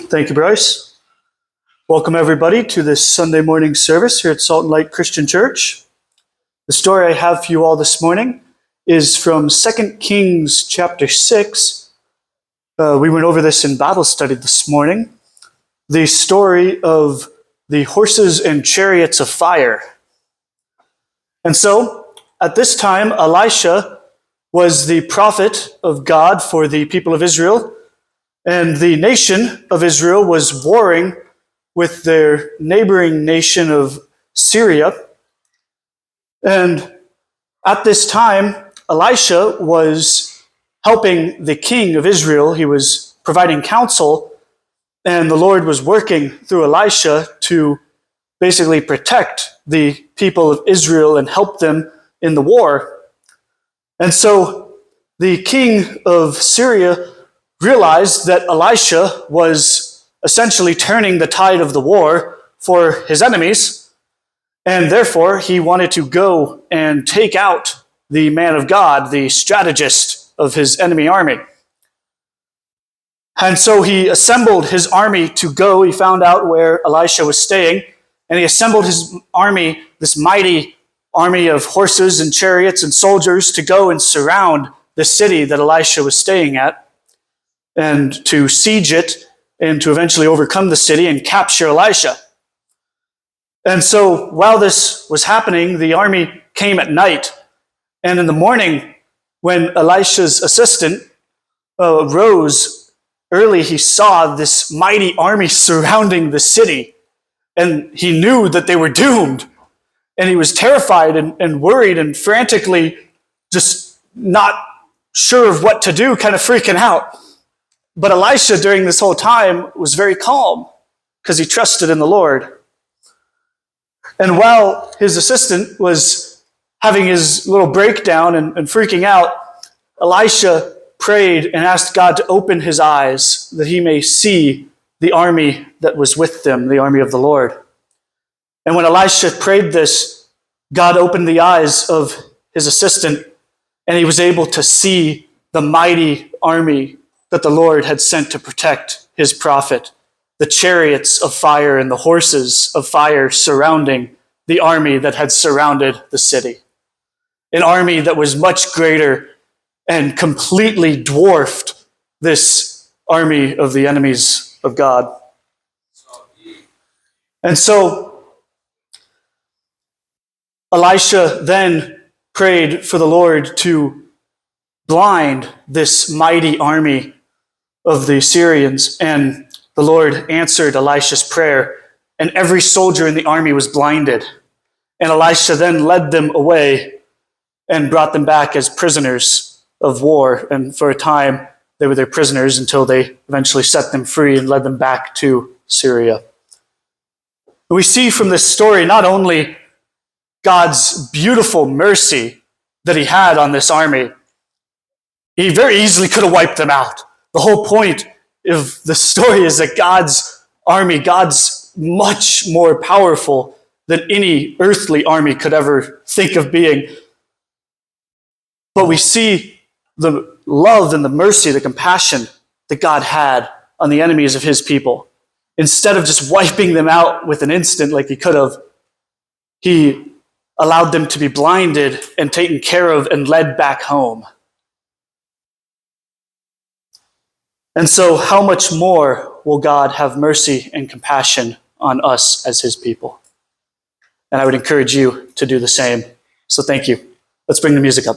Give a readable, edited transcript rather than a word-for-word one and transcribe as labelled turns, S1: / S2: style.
S1: Thank you, Bryce. Welcome, everybody, to this Sunday morning service here at Salt and Light Christian Church. The story I have for you all this morning is from 2 Kings chapter 6. We went over this in Bible study this morning. The story of the horses and chariots of fire. And so, at this time, Elisha was the prophet of God for the people of Israel, and the nation of Israel was warring with their neighboring nation of Syria. And at this time, Elisha was helping the king of Israel. He was providing counsel, and the Lord was working through Elisha to basically protect the people of Israel and help them in the war. And so the king of Syria realized that Elisha was essentially turning the tide of the war for his enemies, and therefore he wanted to go and take out the man of God, the strategist of his enemy army. And so he assembled his army to go. He found out where Elisha was staying, and he assembled his army, this mighty army of horses and chariots and soldiers, to go and surround the city that Elisha was staying at, and to siege it, and to eventually overcome the city and capture Elisha. And so while this was happening, the army came at night. And in the morning, when Elisha's assistant rose early, he saw this mighty army surrounding the city. And he knew that they were doomed. And he was terrified and worried and frantically just not sure of what to do, kind of freaking out. But Elisha, during this whole time, was very calm because he trusted in the Lord. And while his assistant was having his little breakdown and freaking out, Elisha prayed and asked God to open his eyes that he may see the army that was with them, the army of the Lord. And when Elisha prayed this, God opened the eyes of his assistant, and he was able to see the mighty army that the Lord had sent to protect his prophet, the chariots of fire and the horses of fire surrounding the army that had surrounded the city. An army that was much greater and completely dwarfed this army of the enemies of God. And so Elisha then prayed for the Lord to blind this mighty army of the Syrians, and the Lord answered Elisha's prayer, and every soldier in the army was blinded. And Elisha then led them away and brought them back as prisoners of war, and for a time they were their prisoners until they eventually set them free and led them back to Syria. We see from this story not only God's beautiful mercy that he had on this army. He very easily could have wiped them out. The whole point of the story is that God's army, God's much more powerful than any earthly army could ever think of being. But we see the love and the mercy, the compassion that God had on the enemies of his people. Instead of just wiping them out with an instant like he could have, he allowed them to be blinded and taken care of and led back home. And so how much more will God have mercy and compassion on us as his people? And I would encourage you to do the same. So thank you. Let's bring the music up.